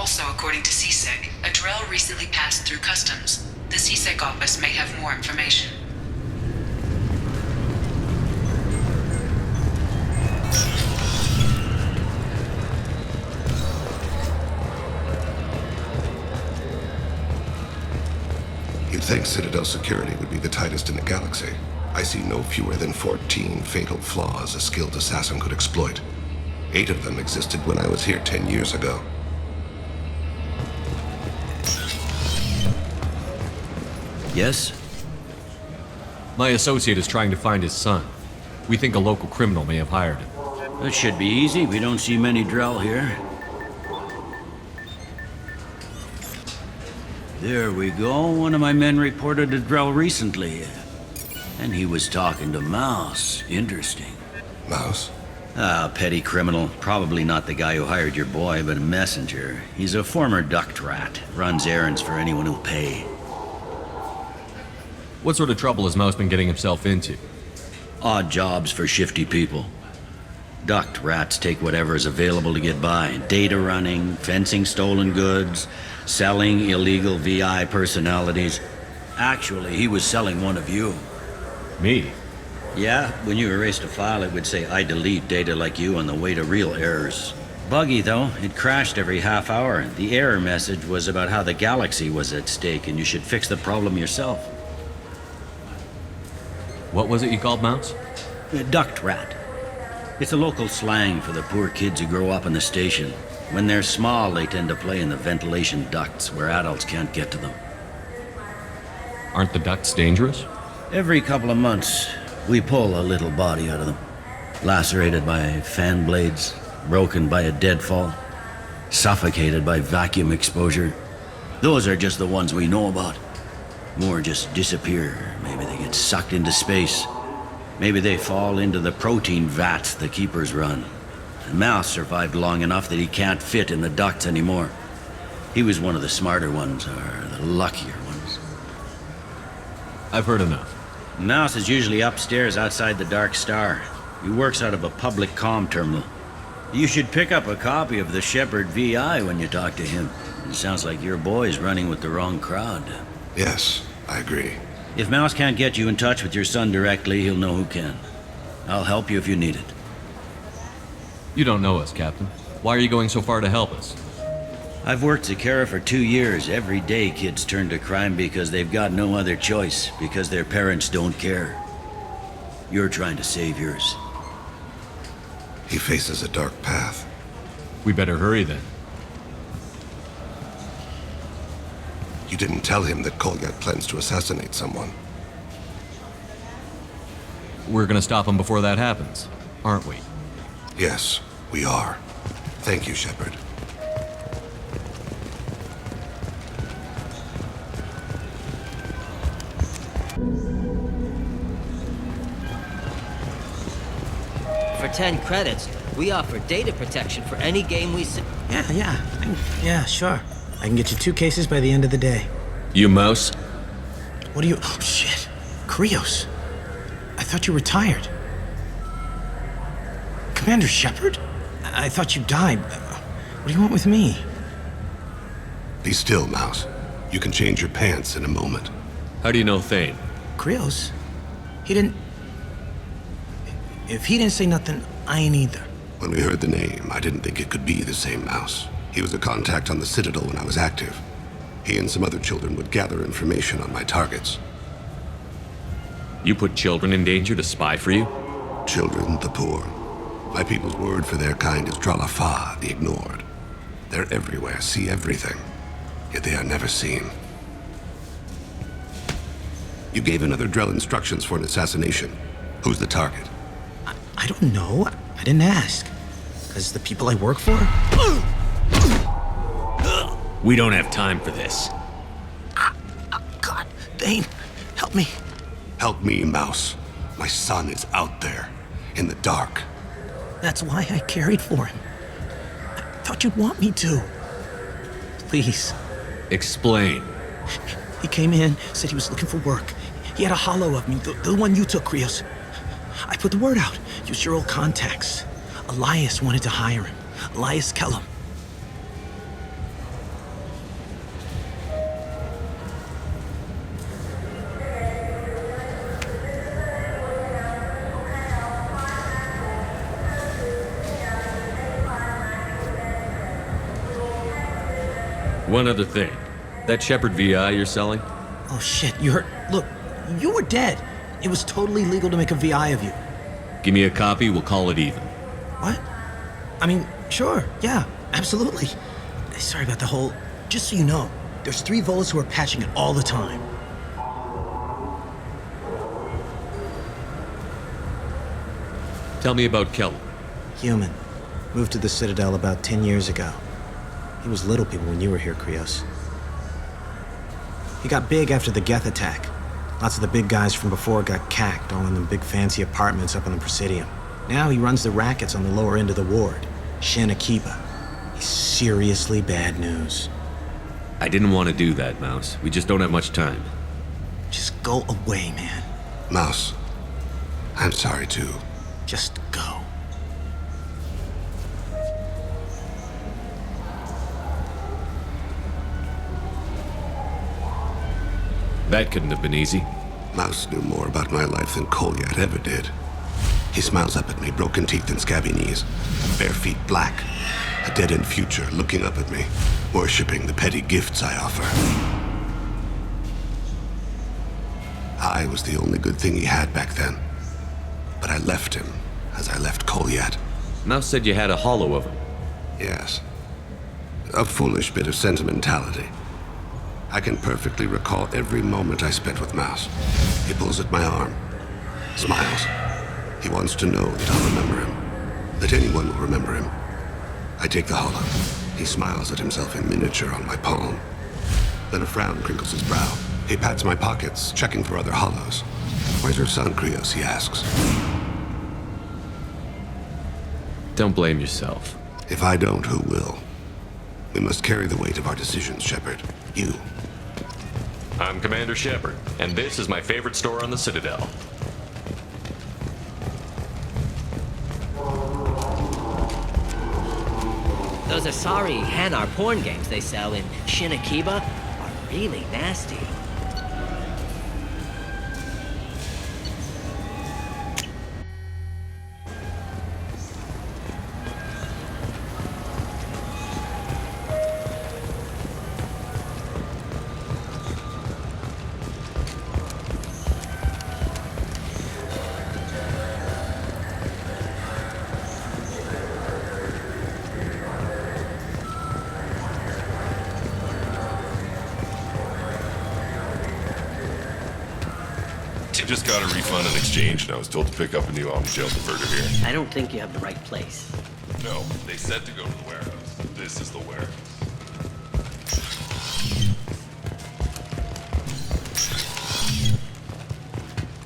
Also, according to CSEC, a Drell recently passed through customs. The CSEC office may have more information. You'd think Citadel security would be the tightest in the galaxy. I see no fewer than 14 fatal flaws a skilled assassin could exploit. 8 of them existed when I was here 10 years ago. Yes? My associate is trying to find his son. We think a local criminal may have hired him. That should be easy. We don't see many Drell here. There we go. One of my men reported a Drell recently. And he was talking to Mouse. Interesting. Mouse? Ah, petty criminal. Probably not the guy who hired your boy, but a messenger. He's a former duct rat. Runs errands for anyone who'll pay. What sort of trouble has Mouse been getting himself into? Odd jobs for shifty people. Duct rats take whatever is available to get by. Data running, fencing stolen goods, selling illegal VI personalities. Actually, he was selling one of you. Me? Yeah, when you erased a file, it would say, I delete data like you on the way to real errors. Buggy, though. It crashed every half hour. The error message was about how the galaxy was at stake, and you should fix the problem yourself. What was it you called Mouse? Duct rat. It's a local slang for the poor kids who grow up in the station. When they're small, they tend to play in the ventilation ducts where adults can't get to them. Aren't the ducts dangerous? Every couple of months, we pull a little body out of them. Lacerated by fan blades, broken by a deadfall, suffocated by vacuum exposure. Those are just the ones we know about. More just disappear. Maybe they get sucked into space. Maybe they fall into the protein vats the keepers run. The Mouse survived long enough that he can't fit in the ducts anymore. He was one of the smarter ones, or the luckier ones. I've heard enough. Mouse is usually upstairs outside the Dark Star. He works out of a public comm terminal. You should pick up a copy of the Shepard VI when you talk to him. It sounds like your boy's running with the wrong crowd. Yes, I agree. If Mouse can't get you in touch with your son directly, he'll know who can. I'll help you if you need it. You don't know us, Captain. Why are you going so far to help us? I've worked Zakera for 2 years. Every day kids turn to crime because they've got no other choice, because their parents don't care. You're trying to save yours. He faces a dark path. We better hurry then. You didn't tell him that Kolyak plans to assassinate someone. We're gonna stop him before that happens, aren't we? Yes, we are. Thank you, Shepard. For 10 credits, we offer data protection for any game we see. Yeah, sure. I can get you 2 cases by the end of the day. You Mouse? What do you... Oh, shit. Krios. I thought you retired. Commander Shepard? I thought you died. What do you want with me? Be still, Mouse. You can change your pants in a moment. How do you know Thane? Krios? He didn't... If he didn't say nothing, I ain't either. When we heard the name, I didn't think it could be the same Mouse. He was a contact on the Citadel when I was active. He and some other children would gather information on my targets. You put children in danger to spy for you? Children, the poor. My people's word for their kind is Dralafa, the ignored. They're everywhere, see everything, yet they are never seen. You gave another Drell instructions for an assassination. Who's the target? I don't know. I didn't ask. Because the people I work for? We don't have time for this. God, Thane, help me. Help me, Mouse. My son is out there, in the dark. That's why I carried for him. I thought you'd want me to. Please. Explain. He came in, said he was looking for work. He had a hollow of me, the one you took, Krios. I put the word out. Used your old contacts. Elias wanted to hire him. Elias Kellum. One other thing. That Shepard VI you're selling? Oh shit, you heard? Look, you were dead. It was totally legal to make a VI of you. Give me a copy, we'll call it even. What? I mean, sure, yeah, absolutely. Sorry about the whole... Just so you know, there's 3 Volas who are patching it all the time. Tell me about Kellum. Human. Moved to the Citadel about 10 years ago. He was little people when you were here, Krios. He got big after the Geth attack. Lots of the big guys from before got cacked, all in them big fancy apartments up on the Presidium. Now he runs the rackets on the lower end of the ward, Shin Akiba. He's seriously bad news. I didn't want to do that, Mouse. We just don't have much time. Just go away, man. Mouse, I'm sorry too. Just go. That couldn't have been easy. Mouse knew more about my life than Kolyat ever did. He smiles up at me, broken teeth and scabby knees, bare feet black, a dead-end future looking up at me, worshipping the petty gifts I offer. I was the only good thing he had back then, but I left him as I left Kolyat. Mouse said you had a hollow of him. Yes. A foolish bit of sentimentality. I can perfectly recall every moment I spent with Mouse. He pulls at my arm, smiles. He wants to know that I'll remember him, that anyone will remember him. I take the hollow. He smiles at himself in miniature on my palm. Then a frown crinkles his brow. He pats my pockets, checking for other hollows. Where's your son, Krios? He asks. Don't blame yourself. If I don't, who will? We must carry the weight of our decisions, Shepard. You. I'm Commander Shepard, and this is my favorite store on the Citadel. Those Asari Hanar porn games they sell in Shin Akiba are really nasty. Just got a refund and exchange, and I was told to pick up a new on-the-jail diverter here. I don't think you have the right place. No, they said to go to the warehouse. This is the warehouse.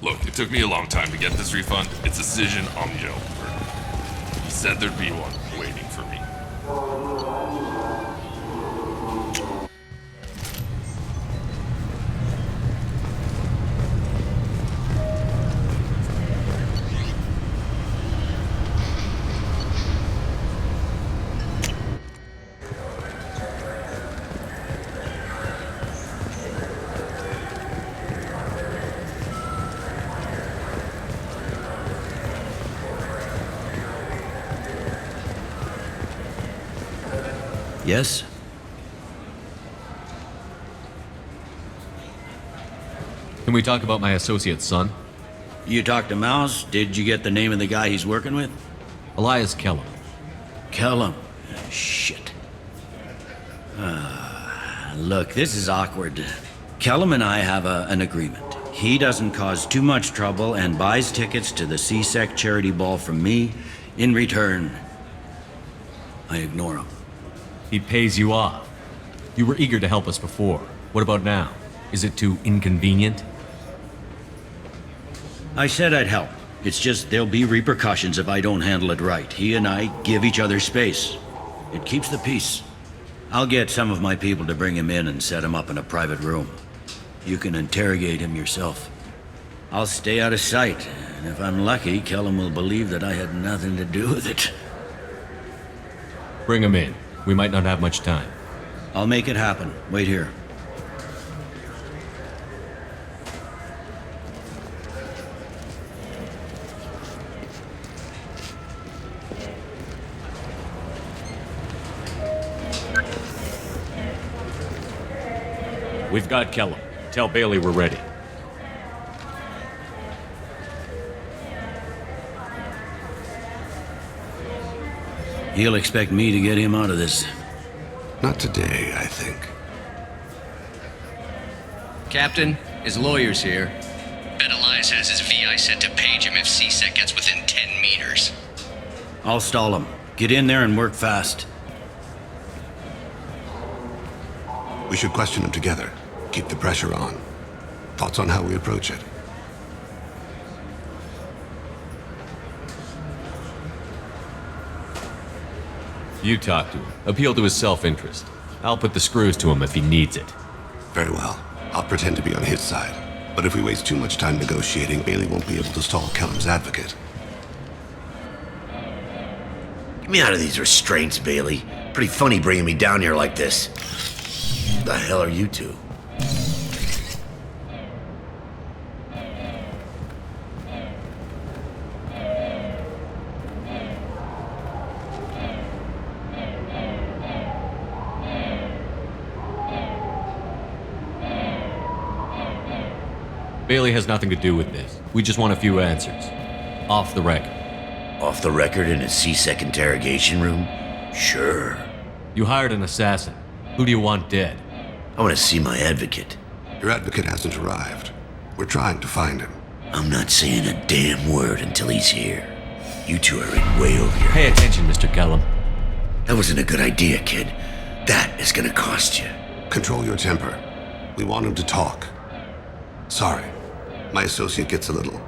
Look, it took me a long time to get this refund. It's a Cision on-the-jail diverter. He said there'd be one waiting for me. Yes? Can we talk about my associate's son? You talked to Mouse? Did you get the name of the guy he's working with? Elias Kellum. Kellum. Shit. Look, this is awkward. Kellum and I have an agreement. He doesn't cause too much trouble and buys tickets to the CSEC charity ball from me. In return, I ignore him. He pays you off. You were eager to help us before. What about now? Is it too inconvenient? I said I'd help. It's just there'll be repercussions if I don't handle it right. He and I give each other space. It keeps the peace. I'll get some of my people to bring him in and set him up in a private room. You can interrogate him yourself. I'll stay out of sight, and if I'm lucky, Kellum will believe that I had nothing to do with it. Bring him in. We might not have much time. I'll make it happen. Wait here. We've got Kellum. Tell Bailey we're ready. He'll expect me to get him out of this. Not today, I think. Captain, his lawyer's here. Bet Elias has his VI set to page him if CSEC gets within 10 meters. I'll stall him. Get in there and work fast. We should question him together. Keep the pressure on. Thoughts on how we approach it? You talk to him. Appeal to his self-interest. I'll put the screws to him if he needs it. Very well. I'll pretend to be on his side. But if we waste too much time negotiating, Bailey won't be able to stall Kellum's advocate. Get me out of these restraints, Bailey. Pretty funny bringing me down here like this. The hell are you two? Bailey has nothing to do with this. We just want a few answers. Off the record. Off the record in a CSEC interrogation room? Sure. You hired an assassin. Who do you want dead? I want to see my advocate. Your advocate hasn't arrived. We're trying to find him. I'm not saying a damn word until he's here. You two are in way over your Pay head. attention, Mr. Kellum. That wasn't a good idea, kid. That is gonna cost you. Control your temper. We want him to talk. Sorry. My associate gets a little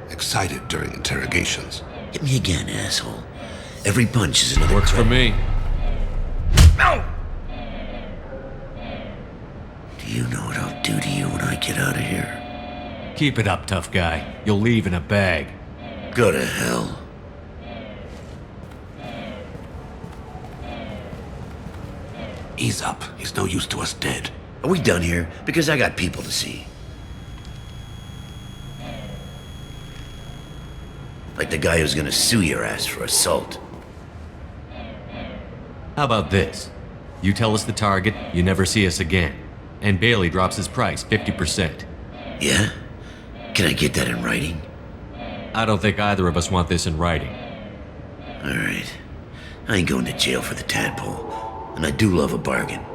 excited during interrogations. Hit me again, asshole. Every punch is another Works for me. No! Do you know what I'll do to you when I get out of here? Keep it up, tough guy. You'll leave in a bag. Go to hell. Ease up. He's no use to us dead. Are we done here? Because I got people to see. Like the guy who's gonna sue your ass for assault. How about this? You tell us the target, you never see us again. And Bailey drops his price 50%. Yeah? Can I get that in writing? I don't think either of us want this in writing. Alright. I ain't going to jail for the tadpole. And I do love a bargain.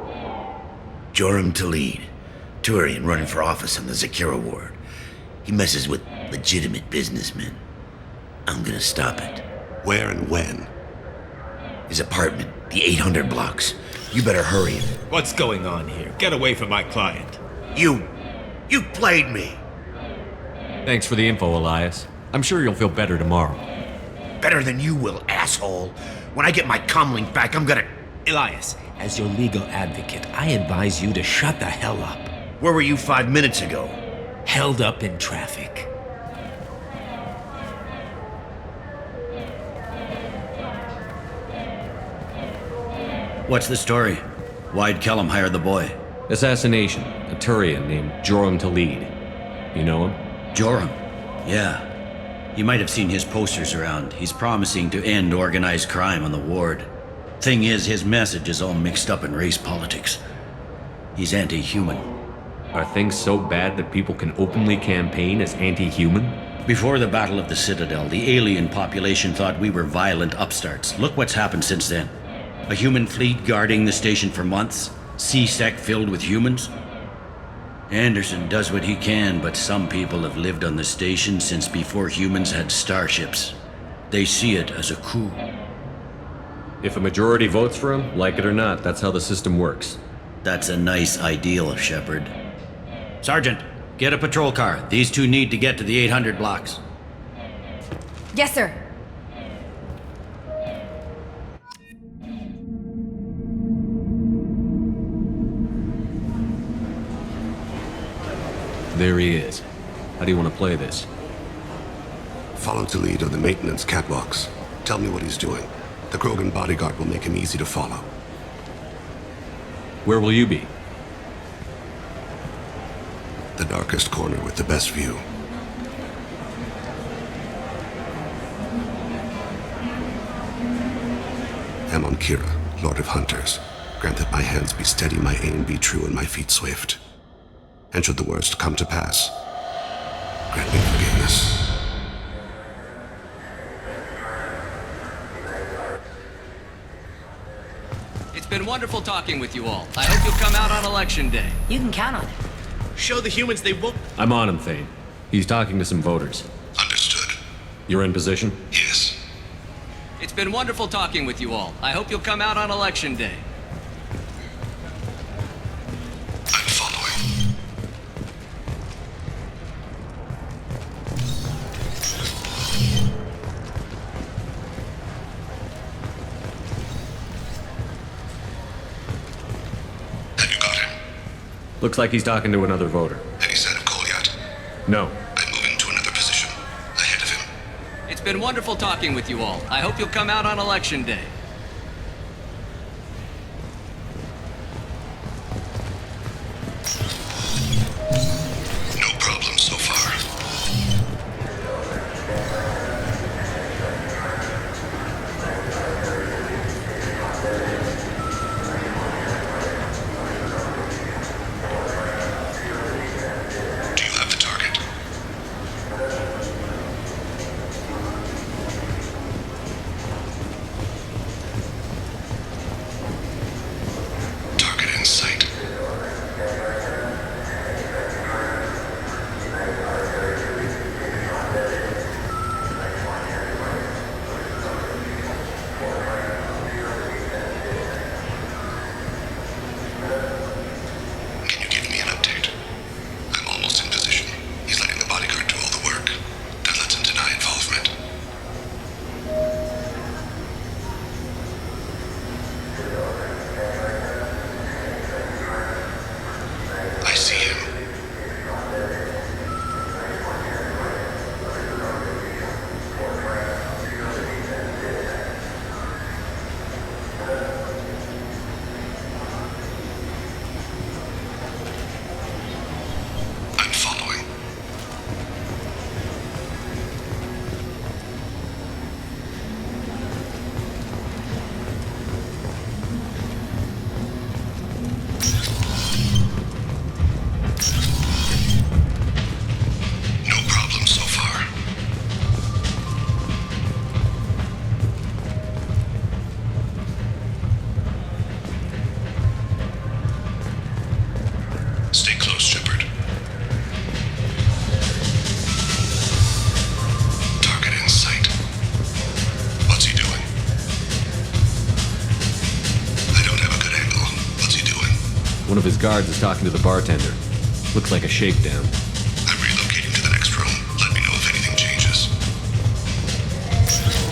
Joram Talid, Turian running for office on the Zakira ward. He messes with legitimate businessmen. I'm gonna stop it. Where and when? His apartment, the 800 blocks. You better hurry him. What's going on here? Get away from my client. You played me. Thanks for the info, Elias. I'm sure you'll feel better tomorrow. Better than you will, asshole. When I get my comlink back, I'm gonna... Elias, as your legal advocate, I advise you to shut the hell up. Where were you 5 minutes ago? Held up in traffic. What's the story? Why'd Kellum hire the boy? Assassination. A Turian named Joram Talid. You know him? Joram? Yeah. You might have seen his posters around. He's promising to end organized crime on the ward. Thing is, his message is all mixed up in race politics. He's anti-human. Are things so bad that people can openly campaign as anti-human? Before the Battle of the Citadel, the alien population thought we were violent upstarts. Look what's happened since then. A human fleet guarding the station for months. CSEC filled with humans. Anderson does what he can, but some people have lived on the station since before humans had starships. They see it as a coup. If a majority votes for him, like it or not, that's how the system works. That's a nice ideal, Shepard. Sergeant, get a patrol car. These two need to get to the 800 blocks. Yes, sir. There he is. How do you want to play this? Follow to lead on the maintenance catwalks. Tell me what he's doing. The Krogan bodyguard will make him easy to follow. Where will you be? The darkest corner with the best view. Amon Kira, Lord of Hunters. Grant that my hands be steady, my aim be true, and my feet swift. And should the worst come to pass, grant me forgiveness. It's been wonderful talking with you all. I hope you'll come out on election day. You can count on it. Show the humans they won't. I'm on him, Thane. He's talking to some voters. Understood. You're in position? Yes. It's been wonderful talking with you all. I hope you'll come out on election day. I'm following. Have you got him? Looks like he's talking to another voter. Any sign of Goliath? No. I'm moving to another position. Ahead of him. It's been wonderful talking with you all. I hope you'll come out on election day. No problem so far. Do you have the target? Target in sight. Can you give me an update? I'm almost in position. He's letting the bodyguard do all the work. That lets him deny involvement. I see him. I'm following. No problem so far. Stay close, Shepard. Target in sight. What's he doing? I don't have a good angle. What's he doing? One of his guards is talking to the bartender. Looks like a shakedown. I'm relocating to the next room. Let me know if anything changes.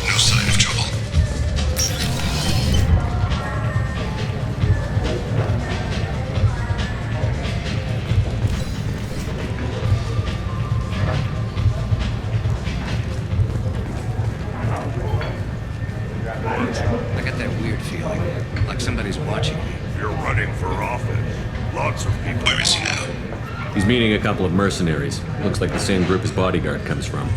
No sign of trouble. I got that weird feeling, like somebody's watching me. You're running for office. Lots of people. Where is he now? He's meeting a couple of mercenaries. Looks like the same group his bodyguard comes from.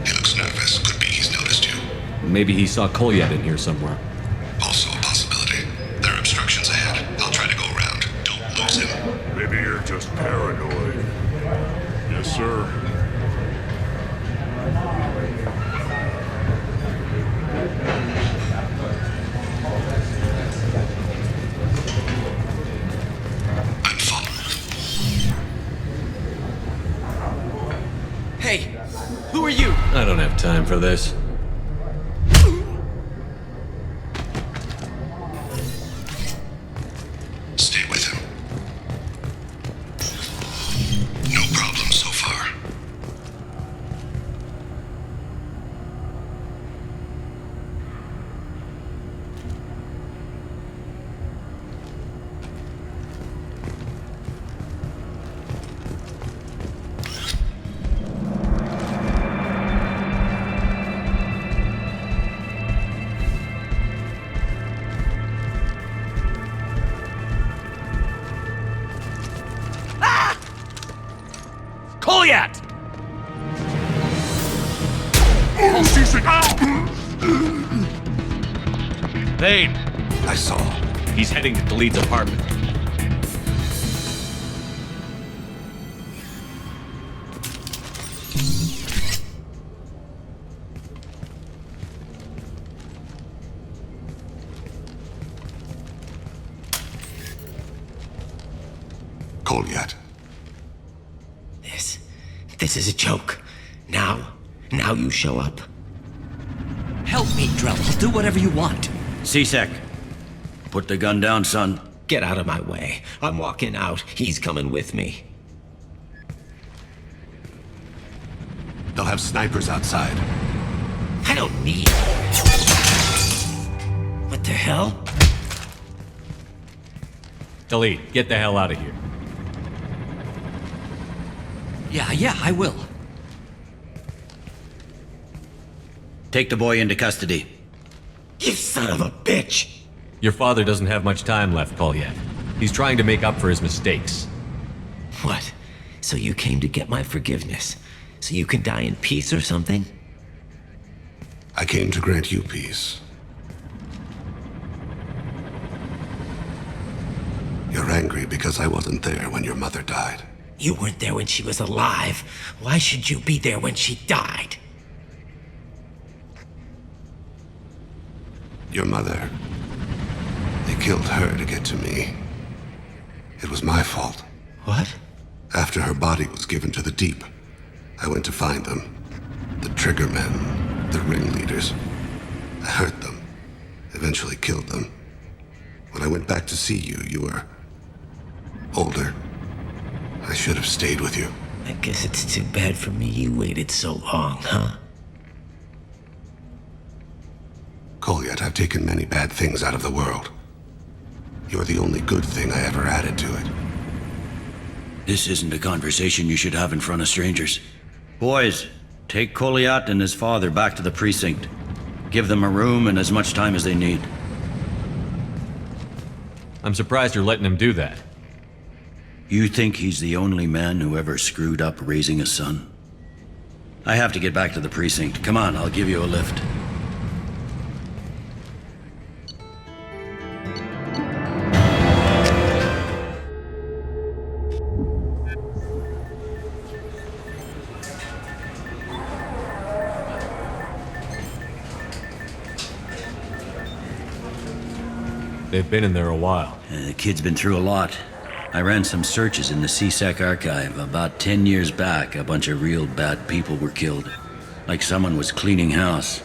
He looks nervous. Could be he's noticed you. Maybe he saw Kolyat in here somewhere. Also a possibility. There are obstructions ahead. I'll try to go around. Don't lose him. Maybe you're just paranoid. Yes, sir. I'm following. Hey, who are you? I don't have time for this. Stay with him. No problem so far. Kolyat! Thane! I saw. He's heading to Khalid's apartment. Goliath. This is a joke. Now you show up. Help me, Drell. I'll do whatever you want. C-Sec, put the gun down, son. Get out of my way. I'm walking out. He's coming with me. They'll have snipers outside. I don't need... What the hell? Khalid, get the hell out of here. Yeah, I will. Take the boy into custody. You son of a bitch! Your father doesn't have much time left, Kolyev. He's trying to make up for his mistakes. What? So you came to get my forgiveness? So you can die in peace or something? I came to grant you peace. You're angry because I wasn't there when your mother died. You weren't there when she was alive. Why should you be there when she died? Your mother. They killed her to get to me. It was my fault. What? After her body was given to the deep, I went to find them. The triggermen, the ringleaders. I hurt them. Eventually killed them. When I went back to see you, you were older. I should have stayed with you. I guess it's too bad for me you waited so long, huh? Goliath, I've taken many bad things out of the world. You're the only good thing I ever added to it. This isn't a conversation you should have in front of strangers. Boys, take Goliath and his father back to the precinct. Give them a room and as much time as they need. I'm surprised you're letting him do that. You think he's the only man who ever screwed up raising a son? I have to get back to the precinct. Come on, I'll give you a lift. They've been in there a while. The kid's been through a lot. I ran some searches in the C-Sec archive. About 10 years back, a bunch of real bad people were killed. Like someone was cleaning house.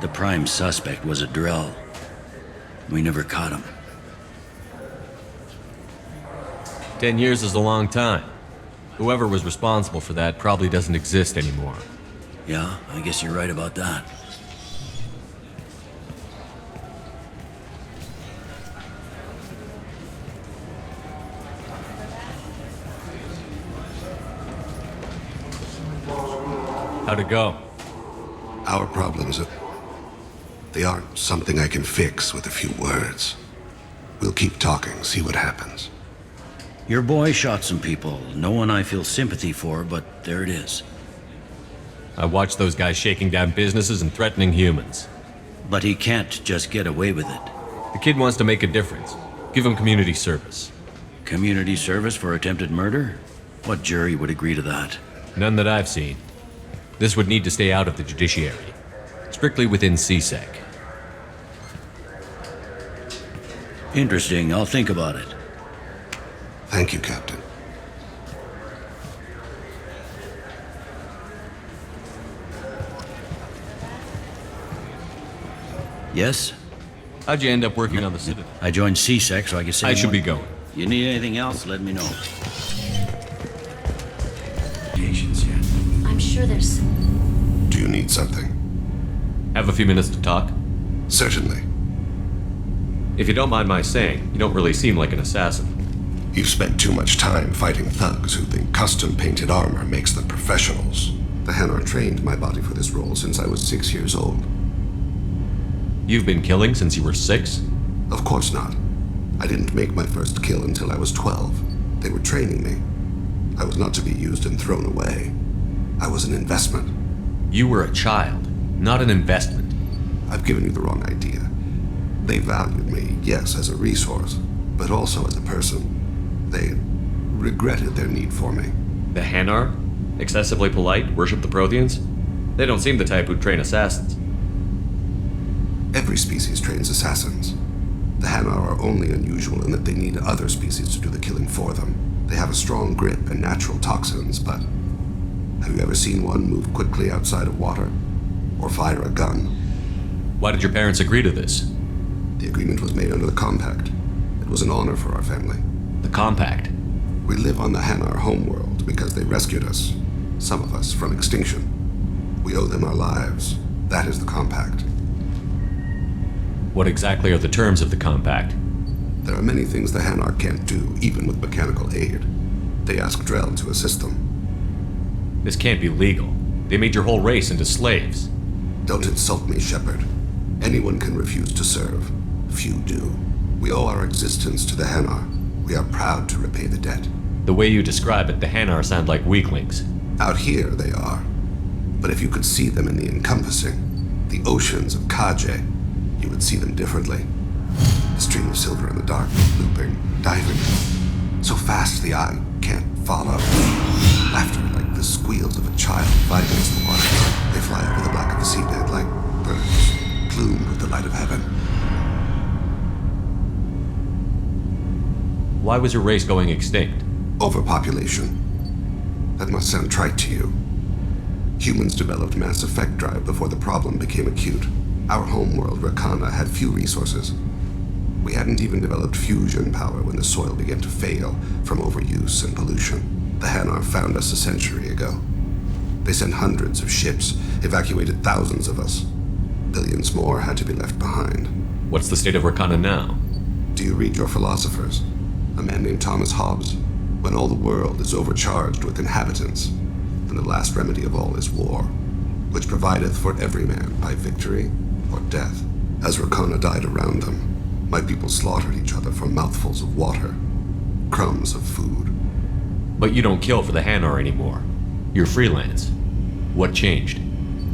The prime suspect was a Drell. We never caught him. 10 years is a long time. Whoever was responsible for that probably doesn't exist anymore. Yeah, I guess you're right about that. How'd it go? Our problems they aren't something I can fix with a few words. We'll keep talking, see what happens. Your boy shot some people. No one I feel sympathy for, but there it is. I watched those guys shaking down businesses and threatening humans. But he can't just get away with it. The kid wants to make a difference. Give him community service. Community service for attempted murder? What jury would agree to that? None that I've seen. This would need to stay out of the judiciary. Strictly within C-Sec. Interesting. I'll think about it. Thank you, Captain. Yes? How'd you end up working on the Citadel? I joined C-Sec so I could say I should more. be going. You need anything else, let me know. Patience yet. I'm sure there's... Do you need something? Have a few minutes to talk? Certainly. If you don't mind my saying, you don't really seem like an assassin. You've spent too much time fighting thugs who think custom-painted armor makes them professionals. The Hanar trained my body for this role since I was 6 years old. You've been killing since you were 6? Of course not. I didn't make my first kill until I was 12. They were training me. I was not to be used and thrown away. I was an investment. You were a child, not an investment. I've given you the wrong idea. They valued me, yes, as a resource, but also as a person. They regretted their need for me. The Hanar? Excessively polite, worship the Protheans? They don't seem the type who'd train assassins. Every species trains assassins. The Hanar are only unusual in that they need other species to do the killing for them. They have a strong grip and natural toxins, but have you ever seen one move quickly outside of water? Or fire a gun? Why did your parents agree to this? The agreement was made under the Compact. It was an honor for our family. The Compact? We live on the Hanar homeworld because they rescued us, some of us, from extinction. We owe them our lives. That is the Compact. What exactly are the terms of the Compact? There are many things the Hanar can't do, even with mechanical aid. They ask Drell to assist them. This can't be legal. They made your whole race into slaves. Don't insult me, Shepard. Anyone can refuse to serve. Few do. We owe our existence to the Hanar. We are proud to repay the debt. The way you describe it, the Hanar sound like weaklings. Out here, they are. But if you could see them in the encompassing, the oceans of Kaje, you would see them differently. A stream of silver in the dark, looping, diving. So fast the eye can't follow. Laughter like the squeals of a child fighting against the water. They fly over the black of the seabed like birds, plumed with the light of heaven. Why was your race going extinct? Overpopulation. That must sound trite to you. Humans developed mass effect drive before the problem became acute. Our homeworld, Rakana, had few resources. We hadn't even developed fusion power when the soil began to fail from overuse and pollution. The Hanar found us a century ago. They sent hundreds of ships, evacuated thousands of us. Billions more had to be left behind. What's the state of Rakana now? Do you read your philosophers? A man named Thomas Hobbes. When all the world is overcharged with inhabitants, then the last remedy of all is war, which provideth for every man by victory or death. As Rakana died around them, my people slaughtered each other for mouthfuls of water, crumbs of food. But you don't kill for the Hanar anymore. You're freelance. What changed?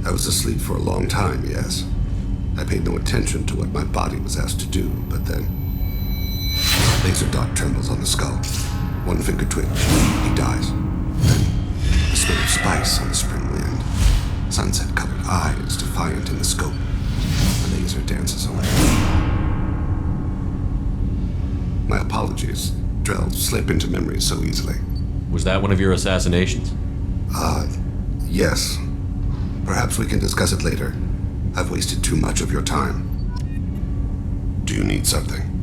I was asleep for a long time, yes. I paid no attention to what my body was asked to do, but then... Laser dot trembles on the skull. One finger twitch. He dies. Then, the smell of spice on the spring wind. Sunset-colored eyes defiant in the scope. The laser dances away. My apologies. Drell slip into memory so easily. Was that one of your assassinations? Yes. Perhaps we can discuss it later. I've wasted too much of your time. Do you need something?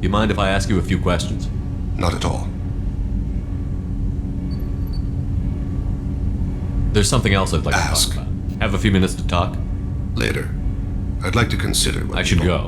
You mind if I ask you a few questions? Not at all. There's something else I'd like to talk about. Have a few minutes to talk? Later. I'd like to consider what I should go.